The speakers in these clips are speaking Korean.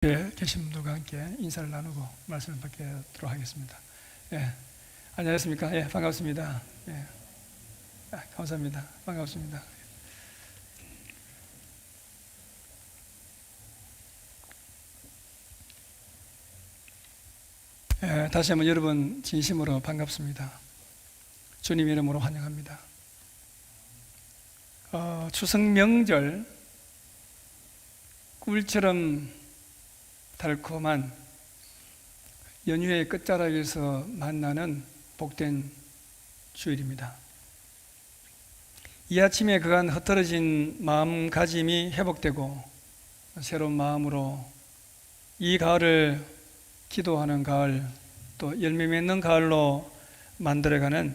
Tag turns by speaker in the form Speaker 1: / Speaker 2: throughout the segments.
Speaker 1: 계신 분들과 함께 인사를 나누고 말씀을 받도록 하겠습니다. 안녕하십니까? 반갑습니다. 감사합니다. 반갑습니다. 다시 한번 여러분 진심으로 반갑습니다. 주님 이름으로 환영합니다. 추석 명절 꿀처럼 달콤한 연휴의 끝자락에서 만나는 복된 주일입니다. 이 아침에 그간 흩어진 마음가짐이 회복되고 새로운 마음으로 이 가을을 기도하는 가을, 또 열매 맺는 가을로 만들어가는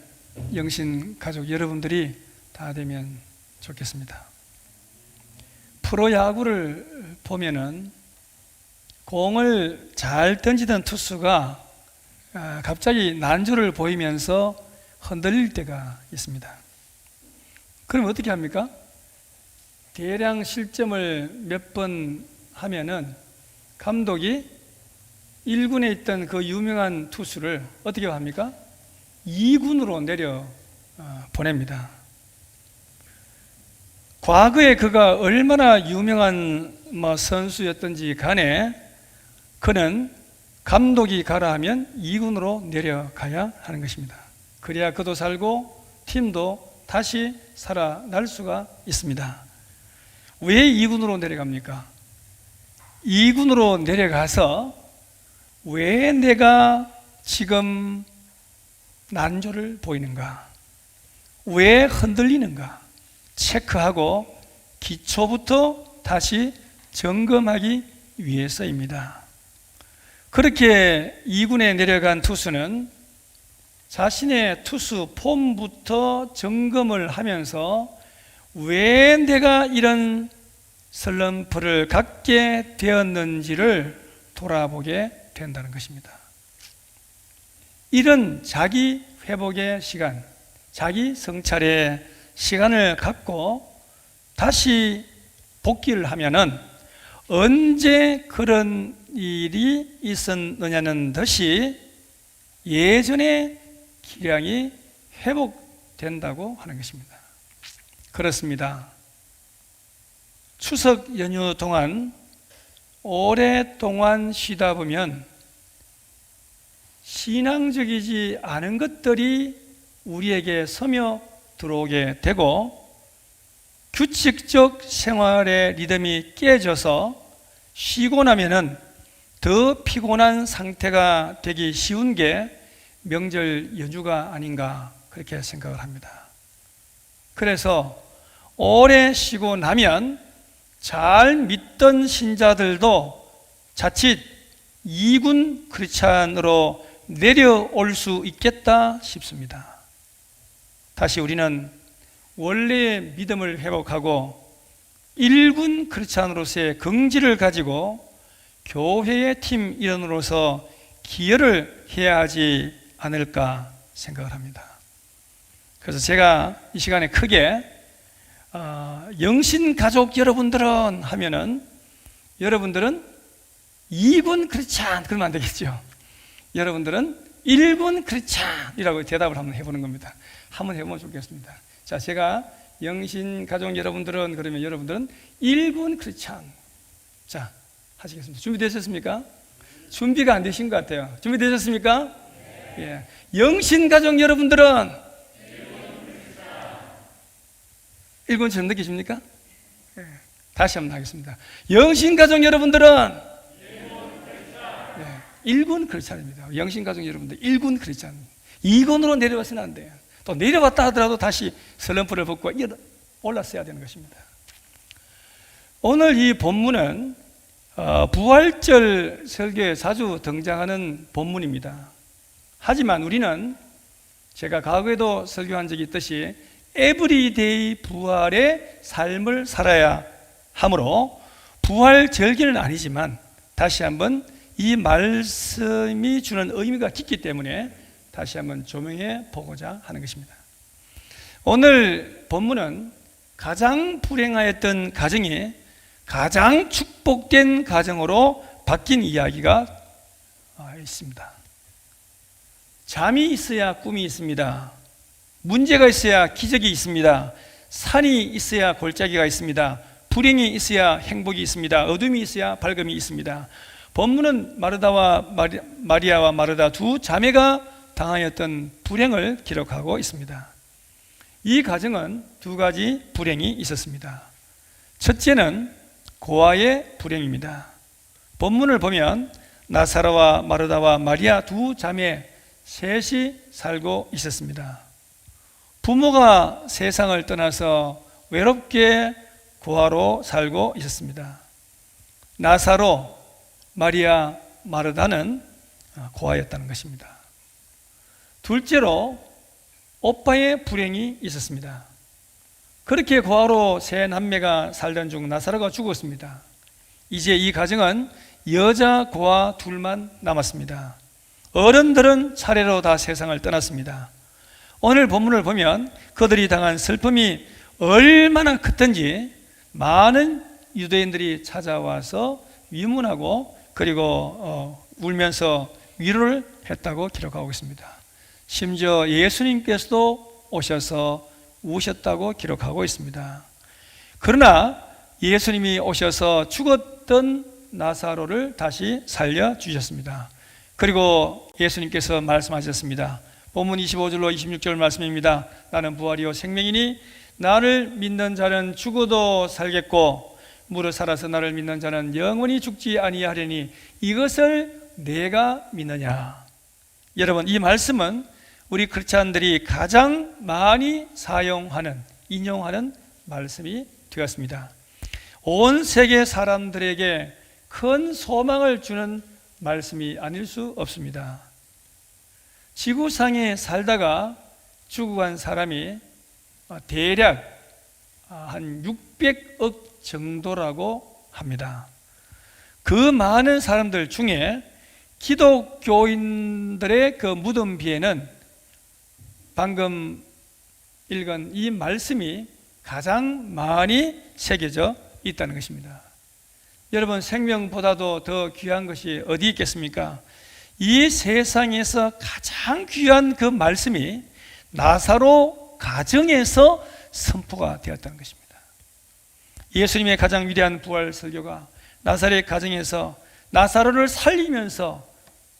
Speaker 1: 영신 가족 여러분들이 다 되면 좋겠습니다. 프로야구를 보면은 공을 잘 던지던 투수가 갑자기 난조를 보이면서 흔들릴 때가 있습니다. 그럼 어떻게 합니까? 대량 실점을 몇 번 하면은 감독이 1군에 있던 그 유명한 투수를 어떻게 합니까? 2군으로 내려 보냅니다. 과거에 그가 얼마나 유명한 선수였던지 간에 그는 감독이 가라 하면 2군으로 내려가야 하는 것입니다. 그래야 그도 살고 팀도 다시 살아날 수가 있습니다. 왜 2군으로 내려갑니까? 2군으로 내려가서 왜 내가 지금 난조를 보이는가? 왜 흔들리는가? 체크하고 기초부터 다시 점검하기 위해서입니다. 그렇게 2군에 내려간 투수는 자신의 투수 폼부터 점검을 하면서 왜 내가 이런 슬럼프를 갖게 되었는지를 돌아보게 된다는 것입니다. 이런 자기 회복의 시간, 자기 성찰의 시간을 갖고 다시 복귀를 하면은 언제 그런 일이 있었느냐는 듯이 예전의 기량이 회복된다고 하는 것입니다. 그렇습니다. 추석 연휴 동안 오랫동안 쉬다 보면 신앙적이지 않은 것들이 우리에게 스며 들어오게 되고 규칙적 생활의 리듬이 깨져서 쉬고 나면은 더 피곤한 상태가 되기 쉬운 게 명절 연휴가 아닌가 그렇게 생각을 합니다. 그래서 오래 쉬고 나면 잘 믿던 신자들도 자칫 2군 크리스찬으로 내려올 수 있겠다 싶습니다. 다시 우리는 원래의 믿음을 회복하고 1군 크리스찬으로서의 긍지를 가지고 교회의 팀 일원으로서 기여를 해야 하지 않을까 생각을 합니다. 그래서 제가 이 시간에 크게 영신 가족 여러분들은 하면은 여러분들은 2군 크리스찬 그러면 안 되겠죠. 여러분들은 1군 크리스찬이라고 대답을 한번 해보는 겁니다. 한번 해보면 좋겠습니다. 자, 제가 영신 가족 여러분들은 그러면 여러분들은 1군 크리스찬. 자, 하시겠습니다. 준비되셨습니까? 준비가 안 되신 것 같아요. 준비되셨습니까? 예. 영신 가족 여러분들은 1군처럼 느끼십니까? 예. 다시 한번 하겠습니다. 영신 가족 여러분들은 1군 크리스찬입니다. 영신 가족 여러분들 1군 크리스찬. 2군으로 내려와서는 안 돼요. 또 내려왔다 하더라도 다시 슬럼프를 벗고 올랐어야 되는 것입니다. 오늘 이 본문은 부활절 설교에 자주 등장하는 본문입니다. 하지만 우리는 제가 과거에도 설교한 적이 있듯이 에브리데이 부활의 삶을 살아야 하므로 부활 절기는 아니지만 다시 한번 이 말씀이 주는 의미가 깊기 때문에 다시 한번 조명해 보고자 하는 것입니다. 오늘 본문은 가장 불행하였던 가정이 가장 축복된 가정으로 바뀐 이야기가 있습니다. 잠이 있어야 꿈이 있습니다. 문제가 있어야 기적이 있습니다. 산이 있어야 골짜기가 있습니다. 불행이 있어야 행복이 있습니다. 어둠이 있어야 밝음이 있습니다. 본문은 마리아와 마르다 두 자매가 당하였던 불행을 기록하고 있습니다. 이 가정은 두 가지 불행이 있었습니다. 첫째는 고아의 불행입니다. 본문을 보면 나사로와 마르다와 마리아 두 자매 셋이 살고 있었습니다. 부모가 세상을 떠나서 외롭게 고아로 살고 있었습니다. 나사로, 마리아, 마르다는 고아였다는 것입니다. 둘째로 오빠의 불행이 있었습니다. 그렇게 고아로 세 남매가 살던 중 나사로가 죽었습니다. 이제 이 가정은 여자 고아 둘만 남았습니다. 어른들은 차례로 다 세상을 떠났습니다. 오늘 본문을 보면 그들이 당한 슬픔이 얼마나 컸던지 많은 유대인들이 찾아와서 위문하고 그리고 울면서 위로를 했다고 기록하고 있습니다. 심지어 예수님께서도 오셔서 우셨다고 기록하고 있습니다. 그러나 예수님이 오셔서 죽었던 나사로를 다시 살려주셨습니다. 그리고 예수님께서 말씀하셨습니다. 본문 25절로 26절 말씀입니다. 나는 부활이요 생명이니 나를 믿는 자는 죽어도 살겠고 무릇 살아서 나를 믿는 자는 영원히 죽지 아니하리니 이것을 내가 믿느냐. 여러분, 이 말씀은 우리 크리스찬들이 가장 많이 사용하는, 인용하는 말씀이 되었습니다. 온 세계 사람들에게 큰 소망을 주는 말씀이 아닐 수 없습니다. 지구상에 살다가 죽어간 사람이 대략 한 600억 정도라고 합니다. 그 많은 사람들 중에 기독교인들의 그 무덤비에는 방금 읽은 이 말씀이 가장 많이 새겨져 있다는 것입니다. 여러분, 생명보다도 더 귀한 것이 어디 있겠습니까? 이 세상에서 가장 귀한 그 말씀이 나사로 가정에서 선포가 되었다는 것입니다. 예수님의 가장 위대한 부활 설교가 나사렛 가정에서 나사로를 살리면서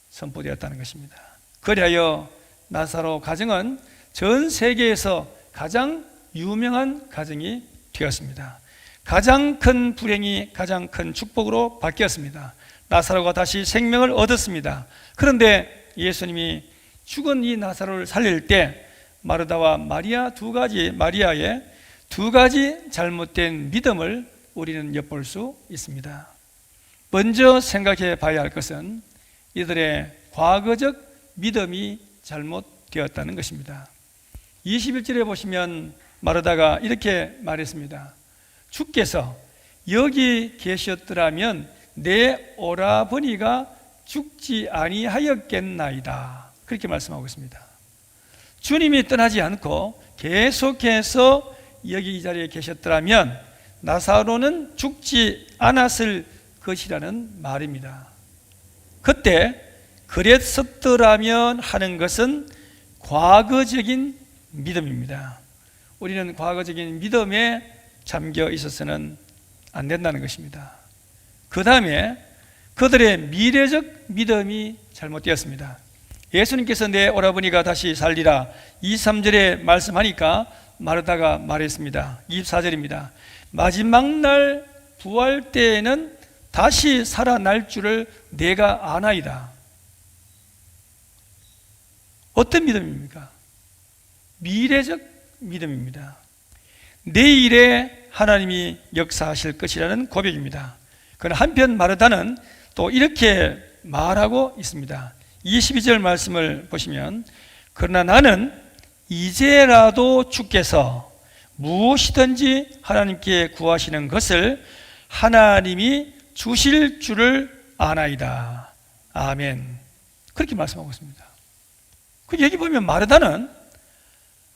Speaker 1: 선포되었다는 것입니다. 그리하여 나사로 가정은 전 세계에서 가장 유명한 가정이 되었습니다. 가장 큰 불행이 가장 큰 축복으로 바뀌었습니다. 나사로가 다시 생명을 얻었습니다. 그런데 예수님이 죽은 이 나사로를 살릴 때 마르다와 마리아의 두 가지 잘못된 믿음을 우리는 엿볼 수 있습니다. 먼저 생각해 봐야 할 것은 이들의 과거적 믿음이 잘못되었다는 것입니다. 21절에 보시면 마르다가 이렇게 말했습니다. 주께서 여기 계셨더라면 내 오라버니가 죽지 아니하였겠나이다. 그렇게 말씀하고 있습니다. 주님이 떠나지 않고 계속해서 여기 이 자리에 계셨더라면 나사로는 죽지 않았을 것이라는 말입니다. 그때 그랬었더라면 하는 것은 과거적인 믿음입니다. 우리는 과거적인 믿음에 잠겨 있어서는 안 된다는 것입니다. 그 다음에 그들의 미래적 믿음이 잘못되었습니다. 예수님께서 내 오라버니가 다시 살리라 23절에 말씀하니까 마르다가 말했습니다. 24절입니다. 마지막 날 부활 때에는 다시 살아날 줄을 내가 아나이다. 어떤 믿음입니까? 미래적 믿음입니다. 내일에 하나님이 역사하실 것이라는 고백입니다. 그러나 한편 마르다는 또 이렇게 말하고 있습니다. 22절 말씀을 보시면 그러나 나는 이제라도 주께서 무엇이든지 하나님께 구하시는 것을 하나님이 주실 줄을 아나이다. 아멘. 그렇게 말씀하고 있습니다. 여기 보면 마르다는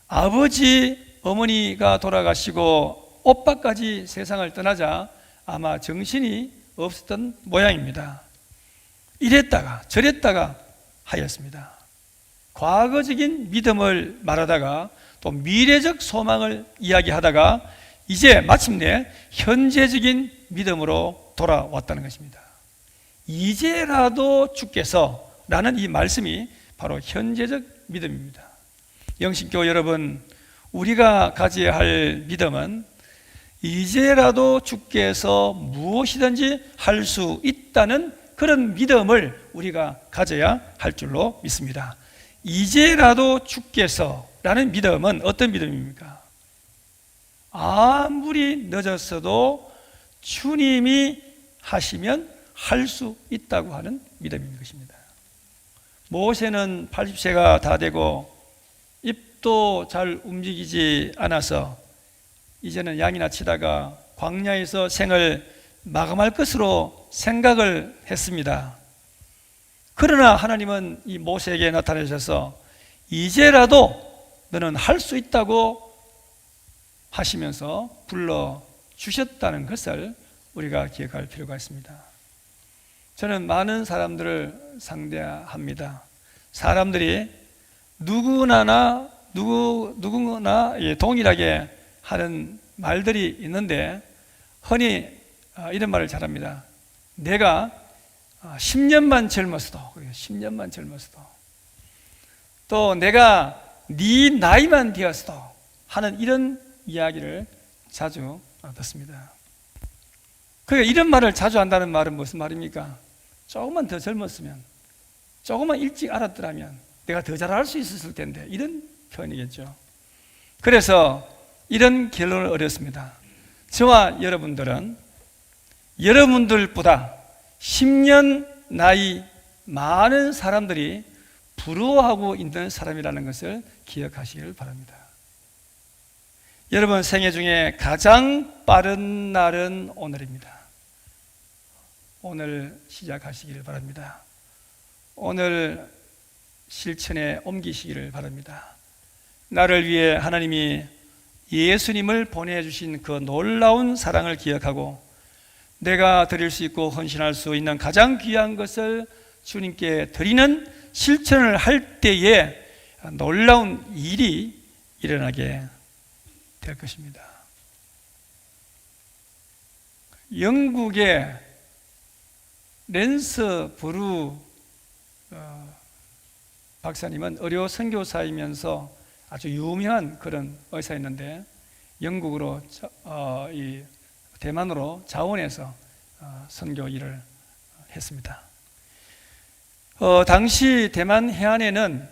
Speaker 1: 아버지, 어머니가 돌아가시고 오빠까지 세상을 떠나자 아마 정신이 없었던 모양입니다. 이랬다가 저랬다가 하였습니다. 과거적인 믿음을 말하다가 또 미래적 소망을 이야기하다가 이제 마침내 현재적인 믿음으로 돌아왔다는 것입니다. 이제라도 주께서 라는 이 말씀이 바로 현재적 믿음입니다. 영신교 여러분, 우리가 가져야 할 믿음은 이제라도 주께서 무엇이든지 할 수 있다는 그런 믿음을 우리가 가져야 할 줄로 믿습니다. 이제라도 주께서 라는 믿음은 어떤 믿음입니까? 아무리 늦었어도 주님이 하시면 할 수 있다고 하는 믿음인 것입니다. 모세는 80세가 다 되고 입도 잘 움직이지 않아서 이제는 양이나 치다가 광야에서 생을 마감할 것으로 생각을 했습니다. 그러나 하나님은 이 모세에게 나타나셔서 이제라도 너는 할 수 있다고 하시면서 불러주셨다는 것을 우리가 기억할 필요가 있습니다. 저는 많은 사람들을 상대합니다. 사람들이 누구나 동일하게 하는 말들이 있는데 흔히 이런 말을 잘합니다. 내가 10년만 젊었어도, 10년만 젊었어도, 또 내가 네 나이만 되었어도 하는 이런 이야기를 자주 듣습니다. 그러니까 이런 말을 자주 한다는 말은 무슨 말입니까? 조금만 더 젊었으면, 조금만 일찍 알았더라면 내가 더 잘할 수 있었을 텐데, 이런 표현이겠죠. 그래서 이런 결론을 얻었습니다. 저와 여러분들은 여러분들보다 10년 나이 많은 사람들이 부러워하고 있는 사람이라는 것을 기억하시길 바랍니다. 여러분 생애 중에 가장 빠른 날은 오늘입니다. 오늘 시작하시기를 바랍니다. 오늘 실천에 옮기시기를 바랍니다. 나를 위해 하나님이 예수님을 보내주신 그 놀라운 사랑을 기억하고 내가 드릴 수 있고 헌신할 수 있는 가장 귀한 것을 주님께 드리는 실천을 할 때에 놀라운 일이 일어나게 될 것입니다. 영국의 랜스 브루 박사님은 의료 선교사이면서 아주 유명한 그런 의사였는데 영국으로 이 대만으로 자원해서 선교 일을 했습니다. 당시 대만 해안에는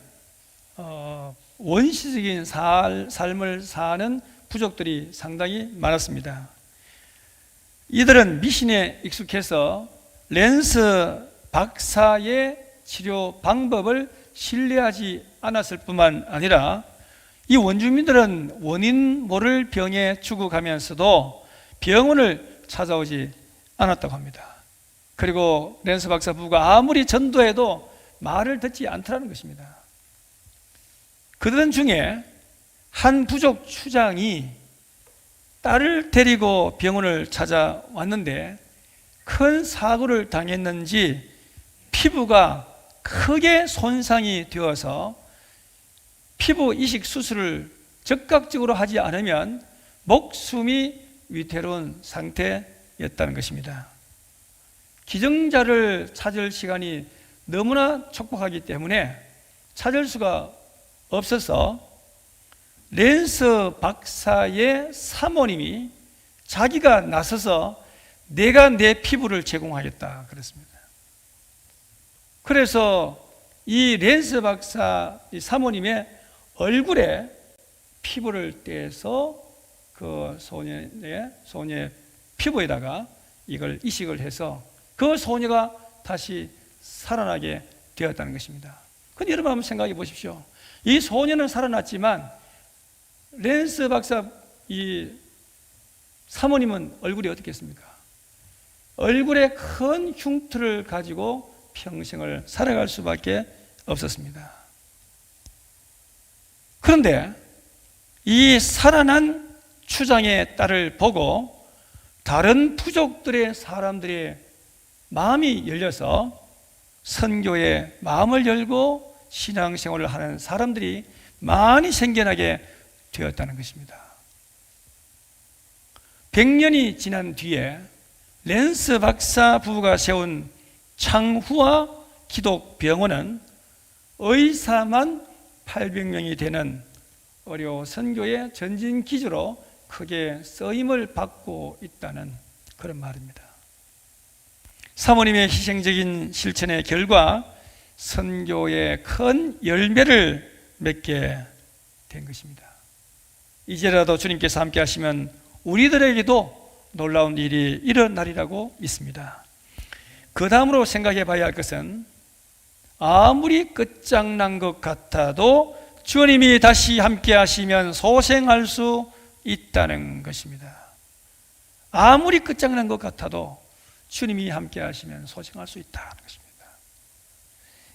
Speaker 1: 원시적인 삶을 사는 부족들이 상당히 많았습니다. 이들은 미신에 익숙해서 랜스 박사의 치료 방법을 신뢰하지 않았을 뿐만 아니라 이 원주민들은 원인 모를 병에 죽어가면서도 병원을 찾아오지 않았다고 합니다. 그리고 랜스 박사 부부가 아무리 전도해도 말을 듣지 않더라는 것입니다. 그들 중에 한 부족 추장이 딸을 데리고 병원을 찾아왔는데 큰 사고를 당했는지 피부가 크게 손상이 되어서 피부 이식 수술을 즉각적으로 하지 않으면 목숨이 위태로운 상태였다는 것입니다. 기증자를 찾을 시간이 너무나 촉박하기 때문에 찾을 수가 없어서 랜스 박사의 사모님이 자기가 나서서 내가 내 피부를 제공하겠다 그랬습니다. 그래서 이 랜스 박사 이 사모님의 얼굴에 피부를 떼서 그 소녀의 피부에다가 이걸 이식을 해서 그 소녀가 다시 살아나게 되었다는 것입니다. 근데 여러분 한번 생각해 보십시오. 이 소녀는 살아났지만 랜스 박사 이 사모님은 얼굴이 어떻겠습니까? 얼굴에 큰 흉터를 가지고 평생을 살아갈 수밖에 없었습니다. 그런데 이 살아난 추장의 딸을 보고 다른 부족들의 사람들의 마음이 열려서 선교에 마음을 열고 신앙생활을 하는 사람들이 많이 생겨나게 되었다는 것입니다. 100년이 지난 뒤에 랜스 박사 부부가 세운 창후와 기독병원은 의사만 800명이 되는 의료 선교의 전진 기지로 크게 쓰임을 받고 있다는 그런 말입니다. 사모님의 희생적인 실천의 결과 선교의 큰 열매를 맺게 된 것입니다. 이제라도 주님께서 함께 하시면 우리들에게도 놀라운 일이 일어나리라고 믿습니다. 그 다음으로 생각해 봐야 할 것은 아무리 끝장난 것 같아도 주님이 다시 함께 하시면 소생할 수 있다는 것입니다. 아무리 끝장난 것 같아도 주님이 함께 하시면 소생할 수 있다는 것입니다.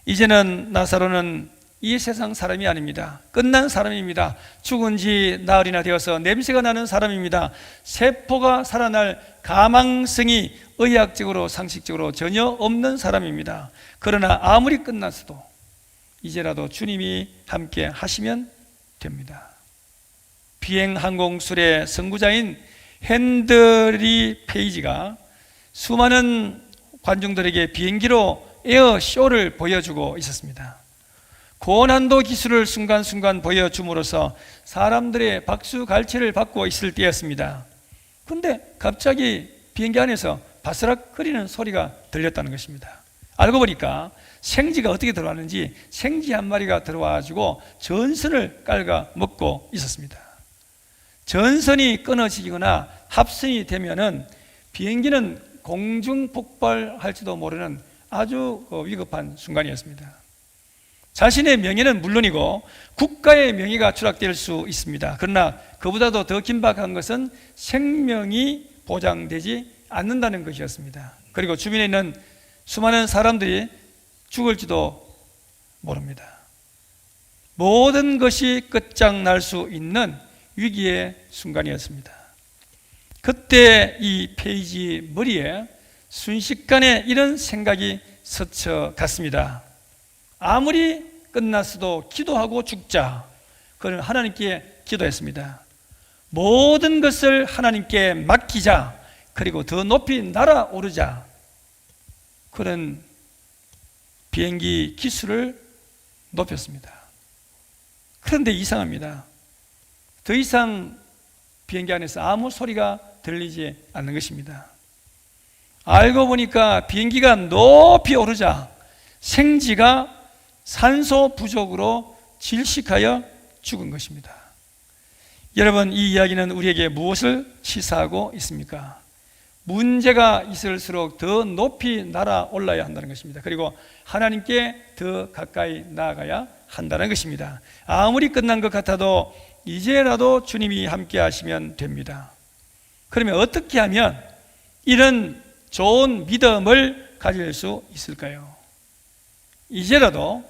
Speaker 1: 이제는 나사로는 이 세상 사람이 아닙니다. 끝난 사람입니다. 죽은 지 나흘이나 되어서 냄새가 나는 사람입니다. 세포가 살아날 가망성이 의학적으로 상식적으로 전혀 없는 사람입니다. 그러나 아무리 끝났어도 이제라도 주님이 함께 하시면 됩니다. 비행 항공술의 선구자인 핸들리 페이지가 수많은 관중들에게 비행기로 에어쇼를 보여주고 있었습니다. 고난도 기술을 순간순간 보여줌으로써 사람들의 박수 갈채를 받고 있을 때였습니다. 그런데 갑자기 비행기 안에서 바스락거리는 소리가 들렸다는 것입니다. 알고 보니까 생쥐가 어떻게 들어왔는지 생쥐 한 마리가 들어와가지고 전선을 깔아 먹고 있었습니다. 전선이 끊어지거나 합선이 되면은 비행기는 공중 폭발할지도 모르는 아주 위급한 순간이었습니다. 자신의 명예는 물론이고 국가의 명예가 추락될 수 있습니다. 그러나 그보다도 더 긴박한 것은 생명이 보장되지 않는다는 것이었습니다. 그리고 주변에 있는 수많은 사람들이 죽을지도 모릅니다. 모든 것이 끝장날 수 있는 위기의 순간이었습니다. 그때 이 페이지 머리에 순식간에 이런 생각이 스쳐갔습니다. 아무리 끝났어도 기도하고 죽자. 그는 하나님께 기도했습니다. 모든 것을 하나님께 맡기자. 그리고 더 높이 날아오르자. 그런 비행기 기술을 높였습니다. 그런데 이상합니다. 더 이상 비행기 안에서 아무 소리가 들리지 않는 것입니다. 알고 보니까 비행기가 높이 오르자 생쥐가 산소 부족으로 질식하여 죽은 것입니다. 여러분, 이 이야기는 우리에게 무엇을 시사하고 있습니까? 문제가 있을수록 더 높이 날아올라야 한다는 것입니다. 그리고 하나님께 더 가까이 나아가야 한다는 것입니다. 아무리 끝난 것 같아도 이제라도 주님이 함께 하시면 됩니다. 그러면 어떻게 하면 이런 좋은 믿음을 가질 수 있을까요? 이제라도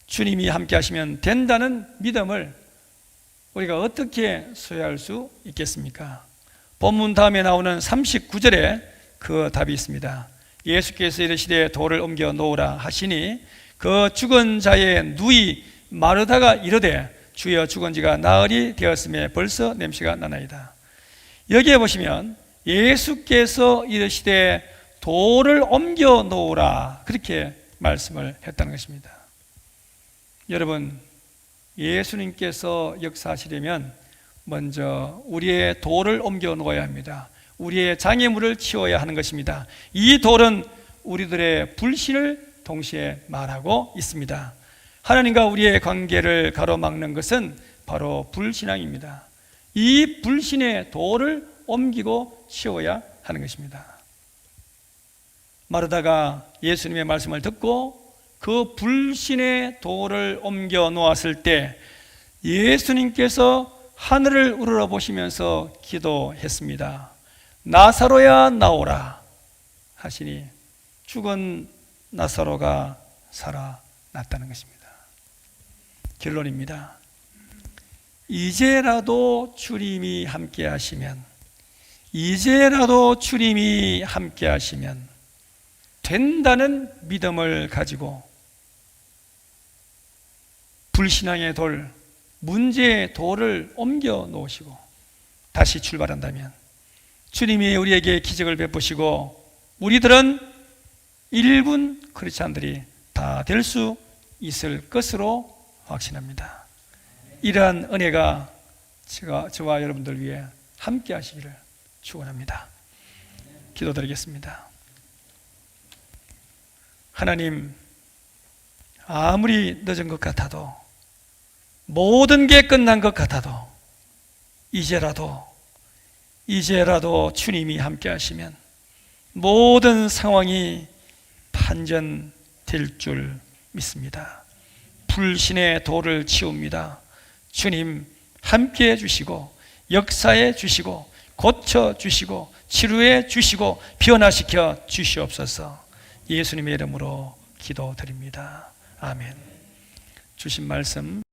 Speaker 1: 주님이 함께 하시면 된다는 믿음을 우리가 어떻게 소유할 수 있겠습니까? 본문 다음에 나오는 39절에 그 답이 있습니다. 예수께서 이르시되 돌을 옮겨 놓으라 하시니 그 죽은 자의 누이 마르다가 이르되 주여 죽은 지가 나흘이 되었음에 벌써 냄새가 나나이다. 여기에 보시면 예수께서 이르시되 돌을 옮겨 놓으라 그렇게 말씀을 했다는 것입니다. 여러분, 예수님께서 역사하시려면 먼저 우리의 돌을 옮겨 놓아야 합니다. 우리의 장애물을 치워야 하는 것입니다. 이 돌은 우리들의 불신을 동시에 말하고 있습니다. 하나님과 우리의 관계를 가로막는 것은 바로 불신앙입니다. 이 불신의 돌을 옮기고 치워야 하는 것입니다. 마르다가 예수님의 말씀을 듣고 그 불신의 돌을 옮겨 놓았을 때 예수님께서 하늘을 우러러보시면서 기도했습니다. 나사로야 나오라 하시니 죽은 나사로가 살아났다는 것입니다. 결론입니다. 이제라도 주님이 함께 하시면, 이제라도 주님이 함께 하시면 된다는 믿음을 가지고 불신앙의 돌, 문제의 돌을 옮겨 놓으시고 다시 출발한다면 주님이 우리에게 기적을 베푸시고 우리들은 일군 크리스찬들이 다 될 수 있을 것으로 확신합니다. 이러한 은혜가 저와 여러분들 위해 함께 하시기를 축원합니다. 기도드리겠습니다. 하나님, 아무리 늦은 것 같아도, 모든 게 끝난 것 같아도 이제라도 주님이 함께 하시면 모든 상황이 반전될 줄 믿습니다. 불신의 돌을 치웁니다. 주님 함께 해주시고 역사해 주시고 고쳐 주시고 치료해 주시고 변화시켜 주시옵소서. 예수님의 이름으로 기도드립니다. 아멘. 주신 말씀